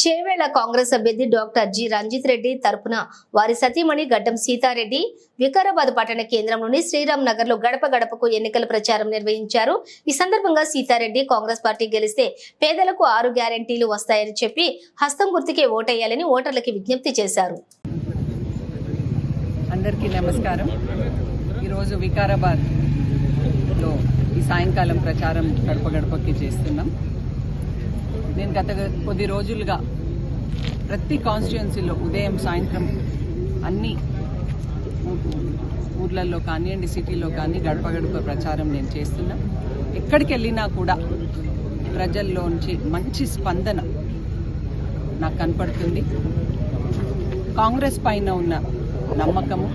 చేవేళ్ల కాంగ్రెస్ అభ్యర్థి doctor G Ranjith Reddy తరపున వారి సతీమణి గడ్డం సీతారెడ్డి వికారాబాద్ పట్టణ కేంద్రంలోని శ్రీరామ్ నగర్ లో గడప గడపకు ఎన్నికల ప్రచారం నిర్వహించారు. ఈ సందర్భంగా సీతారెడ్డి కాంగ్రెస్ పార్టీ గెలిస్తే పేదలకు 6 గ్యారెంటీలు వస్తాయని చెప్పి హస్తం గుర్తుకే ఓటేయాలని ఓటర్లకి విజ్ఞప్తి చేశారు. అందరికీ నమస్కారం. ఈరోజు వికారాబాద్ లో ఈ సాయంకాలం ప్రచారం గడప గడపకి చేస్తున్నాం. నేను గత కొద్ది రోజులుగా ప్రతి కాన్స్టిట్యుయెన్సీలో ఉదయం సాయంత్రం అన్ని ఊర్లలో కానివ్వండి, సిటీలో కానీ గడప గడప ప్రచారం నేను చేస్తున్నా. ఎక్కడికి వెళ్ళినా కూడా ప్రజల్లోంచి మంచి స్పందన నాకు కనపడుతుంది. కాంగ్రెస్ పైన ఉన్న నమ్మకము,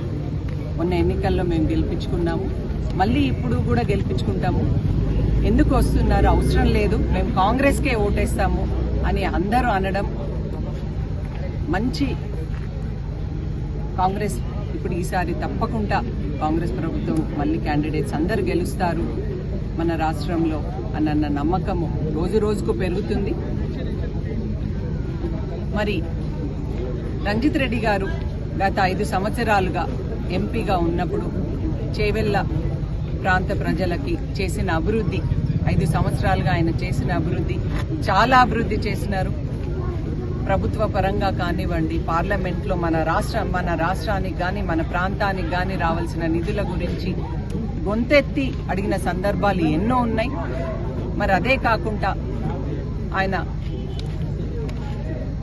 మొన్న ఎన్నికల్లో మేము గెలిపించుకున్నాము, మళ్ళీ ఇప్పుడు కూడా గెలిపించుకుంటాము. ఎందుకు వస్తున్నారు, అవసరం లేదు, మేము కాంగ్రెస్కే ఓటేస్తాము అని అందరూ అనడం మంచి. కాంగ్రెస్ ఇప్పుడు ఈసారి తప్పకుండా కాంగ్రెస్ ప్రభుత్వం మళ్ళీ క్యాండిడేట్స్ అందరూ గెలుస్తారు మన రాష్ట్రంలో అన్న నమ్మకము రోజు రోజుకు పెరుగుతుంది. మరి రంజిత్ రెడ్డి గారు గత 5 సంవత్సరాలుగా ఎంపీగా ఉన్నప్పుడు చేవెళ్ల ప్రాంత ప్రజలకి చేసిన అభివృద్ధి, 5 సంవత్సరాలుగా ఆయన చేసిన అభివృద్ధి, చాలా అభివృద్ధి చేసినారు. ప్రభుత్వ పరంగా కానివ్వండి, పార్లమెంట్లో మన రాష్ట్రానికి కానీ మన ప్రాంతానికి కానీ రావాల్సిన నిధుల గురించి గొంతెత్తి అడిగిన సందర్భాలు ఎన్నో ఉన్నాయి. మరి అదే కాకుండా ఆయన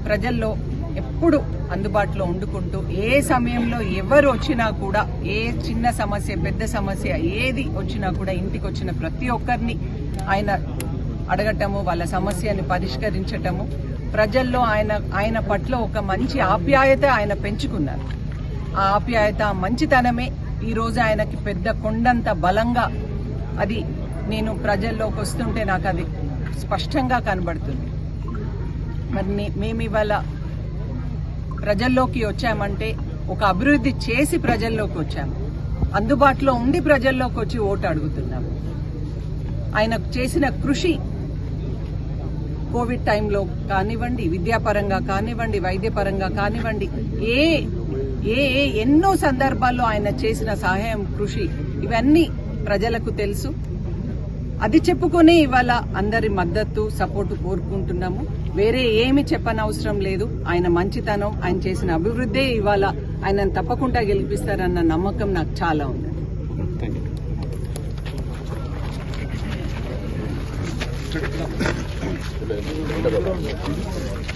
ప్రజల్లో ఎప్పుడు అందుబాటులో ఉండుకుంటూ ఏ సమయంలో ఎవరు వచ్చినా కూడా, ఏ చిన్న సమస్య పెద్ద సమస్య ఏది వచ్చినా కూడా ఇంటికి వచ్చిన ప్రతి ఒక్కరిని ఆయన అడగటము, వాళ్ళ సమస్యని పరిష్కరించటము, ప్రజల్లో ఆయన పట్ల ఒక మంచి ఆప్యాయత ఆయన పెంచుకున్నారు. ఆ ఆప్యాయత, మంచితనమే ఈరోజు ఆయనకి పెద్ద కొండంత బలంగా, అది నేను ప్రజల్లోకి వస్తుంటే నాకు అది స్పష్టంగా కనబడుతుంది. మరి మేము ఇవాళ ప్రజల్లోకి వచ్చామంటే ఒక అభివృద్ధి చేసి ప్రజల్లోకి వచ్చాము, అందుబాటులో ఉండి ప్రజల్లోకి వచ్చి ఓటు అడుగుతున్నాము. ఆయన చేసిన కృషి కోవిడ్ టైంలో కానివ్వండి, విద్యాపరంగా కానివ్వండి, వైద్యపరంగా కానివ్వండి, ఎన్నో సందర్భాల్లో ఆయన చేసిన సహాయం, కృషి, ఇవన్నీ ప్రజలకు తెలుసు. అది చెప్పుకుని ఇవాళ అందరి మద్దతు, సపోర్టు కోరుకుంటున్నాము. వేరే ఏమి చెప్పనవసరం లేదు. ఆయన మంచితనం, ఆయన చేసిన అభివృద్ధి ఇవాళ ఆయనను తప్పకుండా గెలిపిస్తారన్న నమ్మకం నాకు చాలా ఉంది. Thank you.